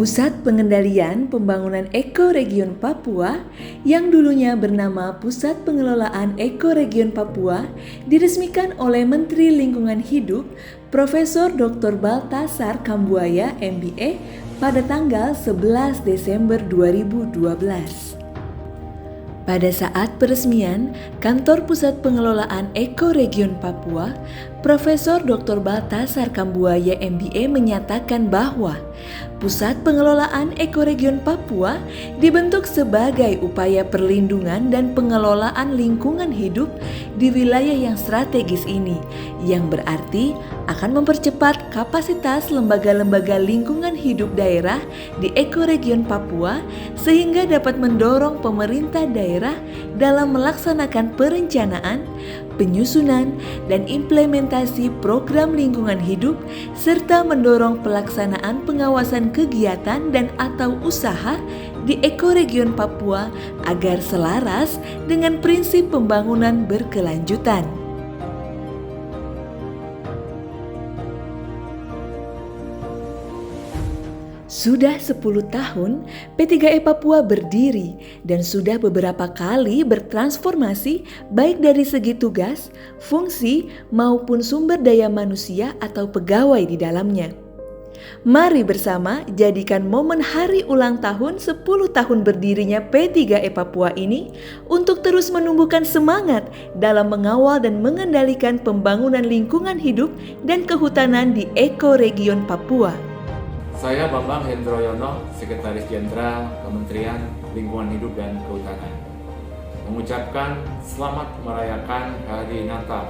Pusat Pengendalian Pembangunan Ekoregion Papua yang dulunya bernama Pusat Pengelolaan Ekoregion Papua diresmikan oleh Menteri Lingkungan Hidup Profesor Dr. Baltasar Kambuaya MBA pada tanggal 11 Desember 2012. Pada saat peresmian Kantor Pusat Pengelolaan Ekoregion Papua, Profesor Dr. Baltasar Kambuaya MBA menyatakan bahwa Pusat Pengelolaan Ekoregion Papua dibentuk sebagai upaya perlindungan dan pengelolaan lingkungan hidup di wilayah yang strategis ini, yang berarti akan mempercepat kapasitas lembaga-lembaga lingkungan hidup daerah di ekoregion Papua sehingga dapat mendorong pemerintah daerah dalam melaksanakan perencanaan, penyusunan, dan implementasi program lingkungan hidup serta mendorong pelaksanaan pengawasan kegiatan dan atau usaha di ekoregion Papua agar selaras dengan prinsip pembangunan berkelanjutan. Sudah 10 tahun P3E Papua berdiri dan sudah beberapa kali bertransformasi baik dari segi tugas, fungsi maupun sumber daya manusia atau pegawai di dalamnya. Mari bersama jadikan momen hari ulang tahun 10 tahun berdirinya P3E Papua ini untuk terus menumbuhkan semangat dalam mengawal dan mengendalikan pembangunan lingkungan hidup dan kehutanan di ekoregion Papua. Saya Bambang Hendroyono, Sekretaris Jenderal Kementerian Lingkungan Hidup dan Kehutanan, mengucapkan selamat merayakan Hari Natal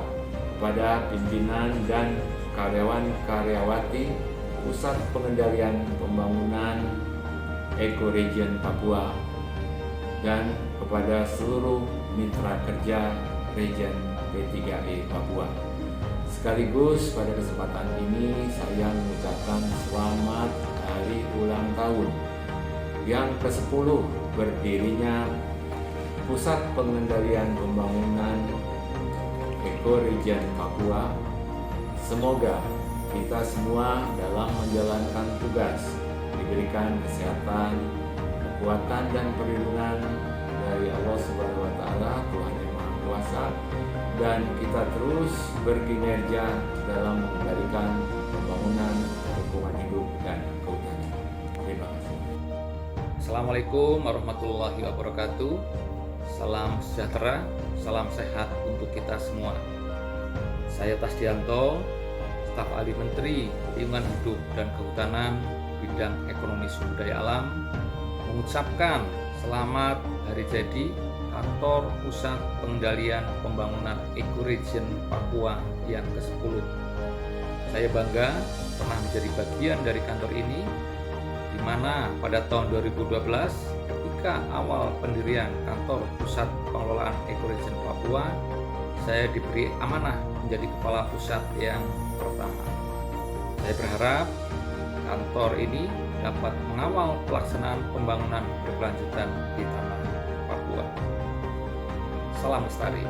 kepada pimpinan dan karyawan-karyawati Pusat Pengendalian Pembangunan Ekoregion Papua dan kepada seluruh mitra kerja Region P3E Papua. Sekaligus pada kesempatan ini saya mengucapkan selamat hari ulang tahun yang ke-10 berdirinya Pusat Pengendalian Pembangunan Ekoregion Papua. Semoga kita semua dalam menjalankan tugas diberikan kesehatan, kekuatan dan perlindungan dari Allah Subhanahu wa taala, Tuhan yang Maha Kuasa, dan kita terus berkinerja dalam mengendalikan pembangunan lingkungan hidup dan kehutanan. Terima kasih. Assalamualaikum warahmatullahi wabarakatuh. Salam sejahtera, salam sehat untuk kita semua. Saya Tasdianto, staf ahli Menteri Lingkungan Hidup dan Kehutanan bidang ekonomi sumber daya alam, mengucapkan selamat hari jadi Kantor Pusat Pengendalian Pembangunan Ekoregion Papua yang ke-10. Saya bangga pernah menjadi bagian dari kantor ini, di mana pada tahun 2012 ketika awal pendirian Kantor Pusat Pengelolaan Ekoregion Papua, saya diberi amanah menjadi kepala pusat yang pertama. Saya berharap kantor ini dapat mengawal pelaksanaan pembangunan berkelanjutan di tanah Papua. Salam lestari.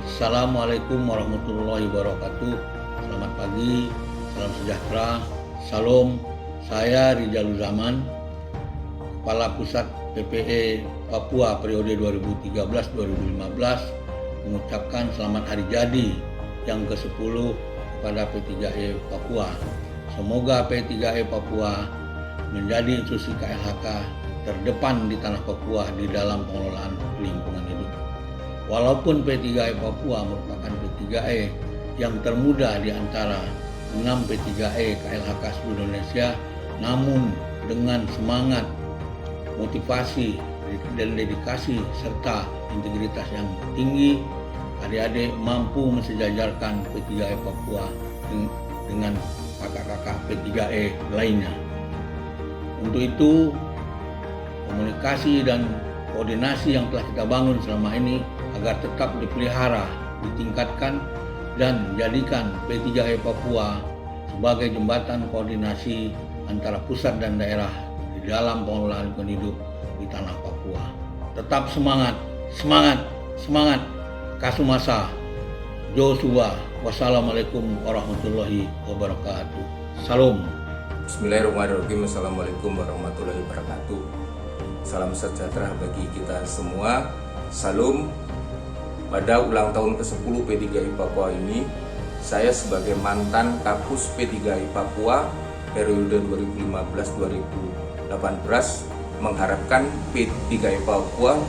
Assalamualaikum warahmatullahi wabarakatuh. Selamat pagi, salam sejahtera, salam. Saya Rizalul Zaman, Kepala Pusat PPE Papua periode 2013-2015, mengucapkan selamat hari jadi yang ke-10 kepada P3E Papua. Semoga P3E Papua menjadi institusi KLHK terdepan di tanah Papua di dalam pengelolaan lingkungan hidup. Walaupun P3E Papua merupakan P3E yang termuda di antara 6 P3E KLHK seluruh Indonesia, namun dengan semangat, motivasi, dan dedikasi serta integritas yang tinggi, adik-adik mampu mensejajarkan P3E Papua dengan kakak-kakak P3E lainnya. Untuk itu, komunikasi dan koordinasi yang telah kita bangun selama ini agar tetap dipelihara, ditingkatkan, dan menjadikan P3E Papua sebagai jembatan koordinasi antara pusat dan daerah di dalam pengelolaan lingkungan hidup di tanah Papua. Tetap semangat, semangat, semangat. Kasumasa, Joshua. Wassalamualaikum warahmatullahi wabarakatuh. Salam. Bismillahirrahmanirrahim. Assalamualaikum warahmatullahi wabarakatuh. Salam sejahtera bagi kita semua. Salam. Pada ulang tahun ke-10 P3I Papua ini, saya sebagai mantan Kapus P3I Papua periode 2015-2018 mengharapkan P3I Papua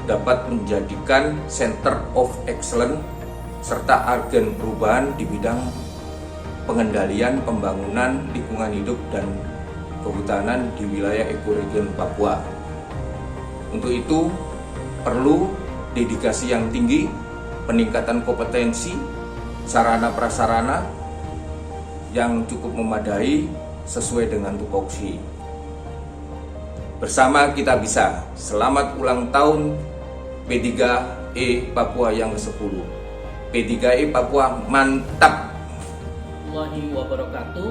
dapat menjadikan Center of Excellence serta agen perubahan di bidang pengendalian pembangunan lingkungan hidup dan kehutanan di wilayah ekoregion Papua. Untuk itu perlu dedikasi yang tinggi, peningkatan kompetensi, sarana prasarana yang cukup memadai sesuai dengan tupoksi. Bersama kita bisa. Selamat ulang tahun P3I Papua yang ke-10. P3I Papua mantap. Warahmatullahi wabarakatuh.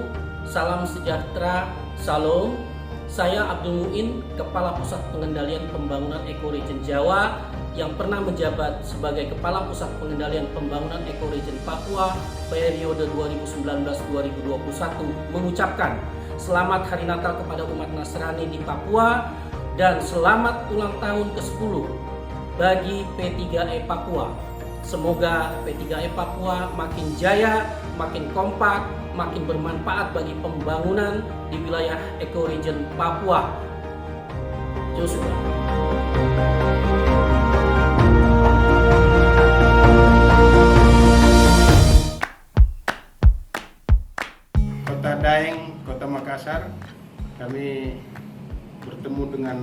Salam sejahtera, salam. Saya Abdul Muin, Kepala Pusat Pengendalian Pembangunan Ekoregion Jawa yang pernah menjabat sebagai Kepala Pusat Pengendalian Pembangunan Ekoregion Papua periode 2019-2021 mengucapkan selamat Hari Natal kepada umat Nasrani di Papua dan selamat ulang tahun ke-10 bagi P3I Papua. Semoga P3I Papua makin jaya, makin kompak, makin bermanfaat bagi pembangunan di wilayah ekoregion Papua. Joshua. Kota Daeng, Kota Makassar, kami bertemu dengan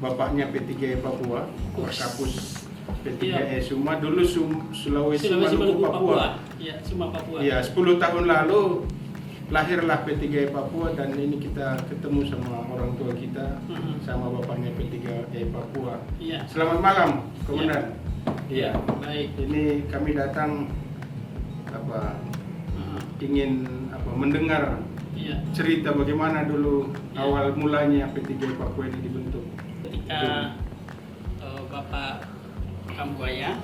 bapaknya P3I Papua, Kapus P3I Suma, dulu Sulawesi Maluku Papua. Ya, Suma Papua. Ya, 10 tahun lalu lahirlah P3I Papua dan ini kita ketemu sama orang tua kita, sama bapaknya P3I Papua. Ya. Selamat malam, Komandan. Iya, baik. Ini kami datang ingin mendengar cerita bagaimana dulu awal mulanya P3I Papua ini dibentuk. Ketika Bapak Kambuaya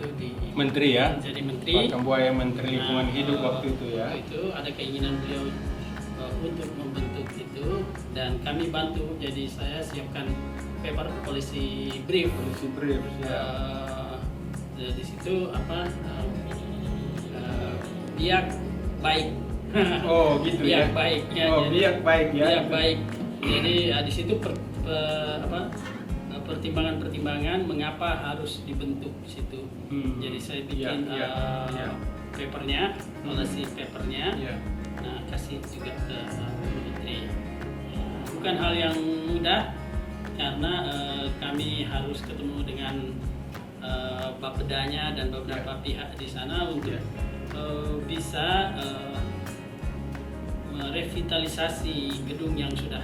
itu Menteri ya? menjadi menteri. Pak Kambuaya Menteri Lingkungan Hidup waktu itu ya. Waktu itu ada keinginan beliau untuk membentuk itu dan kami bantu. Jadi saya siapkan paper policy brief. Polisi brief ya. Di situ biak baik. Oh gitu biak ya. baik ya. Oh, biak baik ya. Biak baik. Jadi di situ pertimbangan-pertimbangan mengapa harus dibentuk di situ. Jadi saya bikin papernya, policy papernya. Nah, kasih juga ke menteri. Bukan hal yang mudah karena kami harus ketemu dengan bapedanya dan beberapa pihak di sana untuk bisa merevitalisasi gedung yang sudah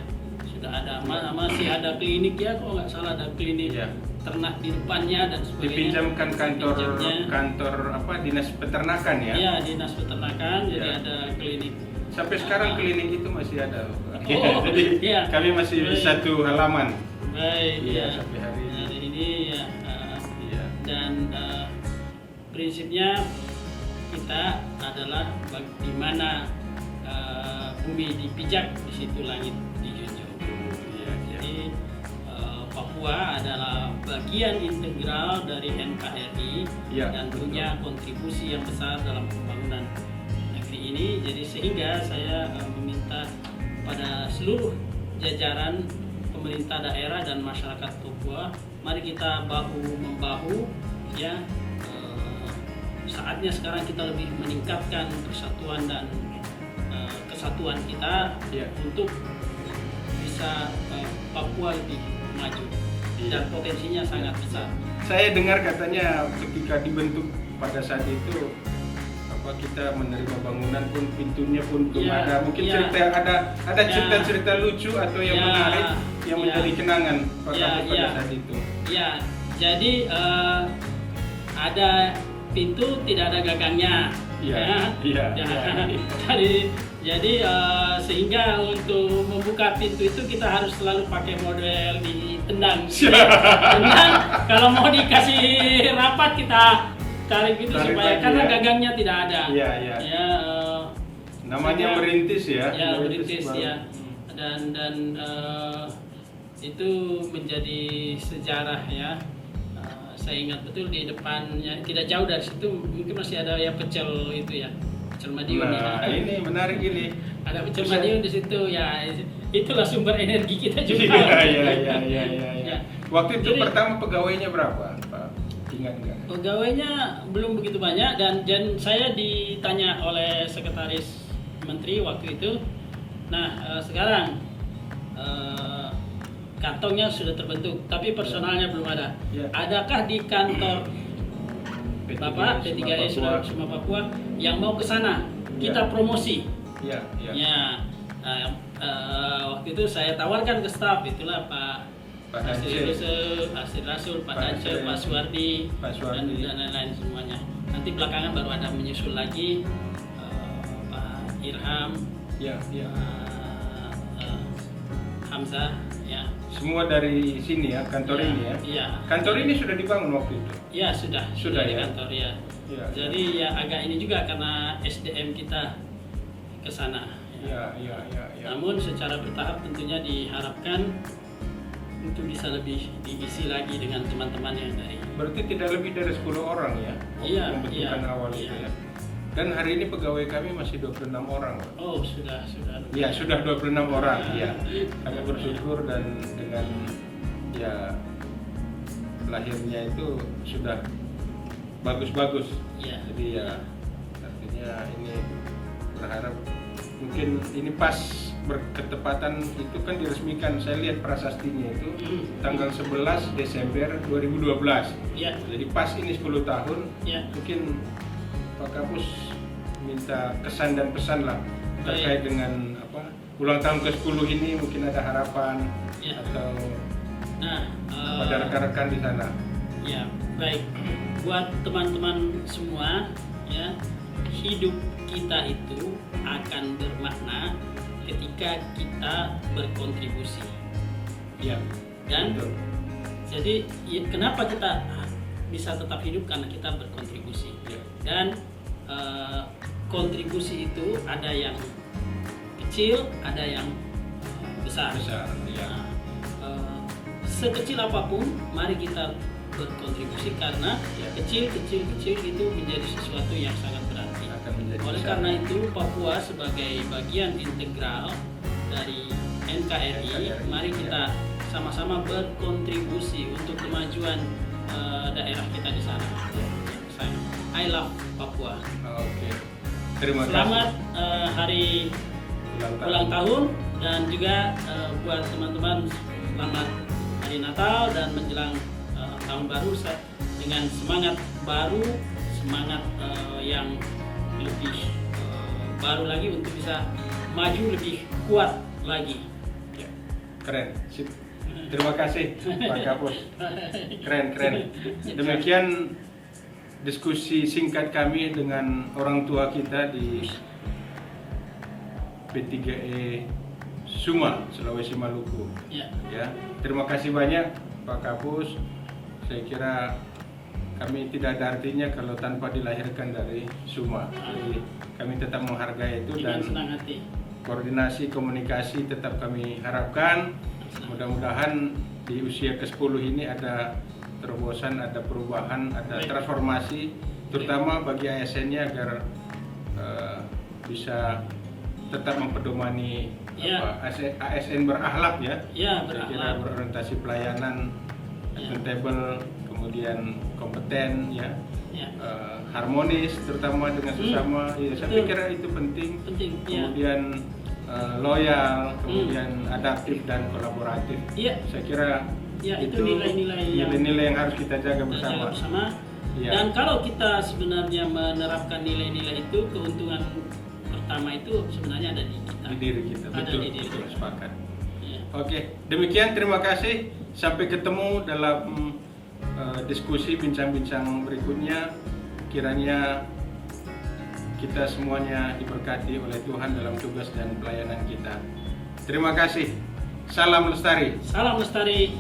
ada, masih ada klinik ya, kalau nggak salah ada klinik ternak di depannya dan sebagainya. Dipinjamkan kantor dinas peternakan ya? Iya, dinas peternakan, jadi ada klinik. Sampai sekarang klinik itu masih ada. Jadi kami masih satu halaman. Baik, sampai hari ini. Hari ini dan prinsipnya kita adalah di mana bumi dipijak, di situ langit dijunjung. Jadi Papua adalah bagian integral dari NKRI dan punya kontribusi yang besar dalam pembangunan negeri ini. Jadi sehingga saya meminta pada seluruh jajaran pemerintah daerah dan masyarakat Papua, mari kita bahu membahu ya. Saatnya sekarang kita lebih meningkatkan persatuan dan kesatuan kita untuk bisa Papua lebih maju dan potensinya sangat besar. Saya dengar katanya ketika dibentuk pada saat itu kita menerima bangunan pun pintunya pun belum ada. Mungkin cerita ada cerita-cerita lucu atau yang menarik yang menjadi kenangan pada saat itu. Ya, jadi ada pintu tidak ada gagangnya. Jadi sehingga untuk membuka pintu itu kita harus selalu pakai model ditendang. Tendang, kalau mau dikasih rapat kita tarik itu supaya karena gagangnya tidak ada. Namanya merintis ya. Ya, merintis baru. ya. Dan itu menjadi sejarah ya. Saya ingat betul di depannya, tidak jauh dari situ mungkin masih ada ya pecel itu ya, pecel Madiun. Nah, ya. ini menarik ini. Ada pecel Madiun di situ ya. Itulah sumber energi kita juga. Iya. Waktu itu Jadi, pertama pegawainya berapa, Pak? Ingat nggak? Pegawainya belum begitu banyak dan saya ditanya oleh sekretaris menteri waktu itu. Nah, sekarang kantongnya sudah terbentuk, tapi personalnya belum ada. Ya. Adakah di kantor Bapak P3E Papua. Suma Papua yang mau ke sana? Ya. Kita promosi. Iya. Ya. Waktu itu saya tawarkan ke staf, itulah Pak Dance. Asir Rasul, Pak Pak Dance, Dance. Pak Suwardi, Pak Suwardi. dan lain-lain semuanya. Nanti belakangan baru ada menyusul lagi Pak Irham, Iya. Hamzah, ya. Semua dari sini ya, kantor ini ya. Iya. Kantor ini sudah dibangun waktu itu. Ya sudah di ya? kantor ya. Iya. Jadi ya agak ini juga karena SDM kita ke sana. Iya. Namun secara bertahap tentunya diharapkan untuk bisa lebih diisi lagi dengan teman-teman yang dari. Berarti tidak lebih dari 10 orang ya? Iya, Pembentukan iya, awal iya. itu ya. Dan hari ini pegawai kami masih 26 orang. Pak. Oh sudah. Ya sudah 26 orang ya. Kami bersyukur dan dengan ya lahirnya itu sudah bagus-bagus. Iya. Jadi ya artinya ini berharap mungkin ini pas berketepatan itu kan diresmikan, saya lihat prasastinya itu tanggal 11 Desember 2012. Ya. Jadi pas ini 10 tahun. Ya. Mungkin Pak Kapus minta kesan dan pesan lah terkait dengan apa ulang tahun ke-10 ini, mungkin ada harapan Ya. atau Nah, pada rekan-rekan di sana. ya baik. Buat teman-teman semua, ya hidup kita itu akan bermakna ketika kita berkontribusi. Iya. Dan Betul. jadi ya, kenapa kita bisa tetap hidup karena kita berkontribusi. Ya. Dan kontribusi itu ada yang kecil, ada yang besar. Besar. Iya. Nah, sekecil apapun, mari kita berkontribusi karena Ya. kecil itu menjadi sesuatu yang sangat berarti. Akan menjadi Oleh besar. karena itu, Papua sebagai bagian integral dari NKRI, mari kita sama-sama berkontribusi untuk kemajuan daerah kita di sana. I love Papua. Oke. Terima Selamat kasih. hari ulang tahun dan juga buat teman-teman selamat hari Natal dan menjelang tahun baru dengan semangat baru, semangat yang lebih baru lagi untuk bisa maju lebih kuat lagi. Ya. Keren. Sip. Terima kasih Pak Kapus. Keren. Demikian diskusi singkat kami dengan orang tua kita di P3E Suma, Sulawesi Maluku. Ya. Ya, terima kasih banyak Pak Kapus. Saya kira kami tidak ada artinya kalau tanpa dilahirkan dari Suma. Jadi kami tetap menghargai itu Dengan dan senang hati. koordinasi komunikasi tetap kami harapkan. Mudah-mudahan di usia ke-10 ini ada terobosan, ada perubahan, ada transformasi, terutama bagi ASN-nya agar bisa tetap mempedomani Ya. ASN berakhlak ya. Ya, Saya kira berakhlak. berorientasi pelayanan, akuntabel, kemudian kompeten ya. Ya. Harmonis terutama dengan sesama. Ya, saya Betul. pikir itu penting. Penting. Ya. Kemudian loyal, kemudian adaptif dan kolaboratif. Iya. Saya kira Ya, itu nilai-nilai yang nilai-nilai yang harus kita jaga kita bersama. jaga bersama. Iya. Dan kalau kita sebenarnya menerapkan nilai-nilai itu, keuntungan pertama itu sebenarnya ada di kita. Di diri kita, Ada betul, di diri betul, kita. sepakat. Ya. Oke, demikian terima kasih. Sampai ketemu dalam diskusi bincang-bincang berikutnya. Kiranya kita semuanya diberkati oleh Tuhan dalam tugas dan pelayanan kita. Terima kasih. Salam lestari. Salam lestari.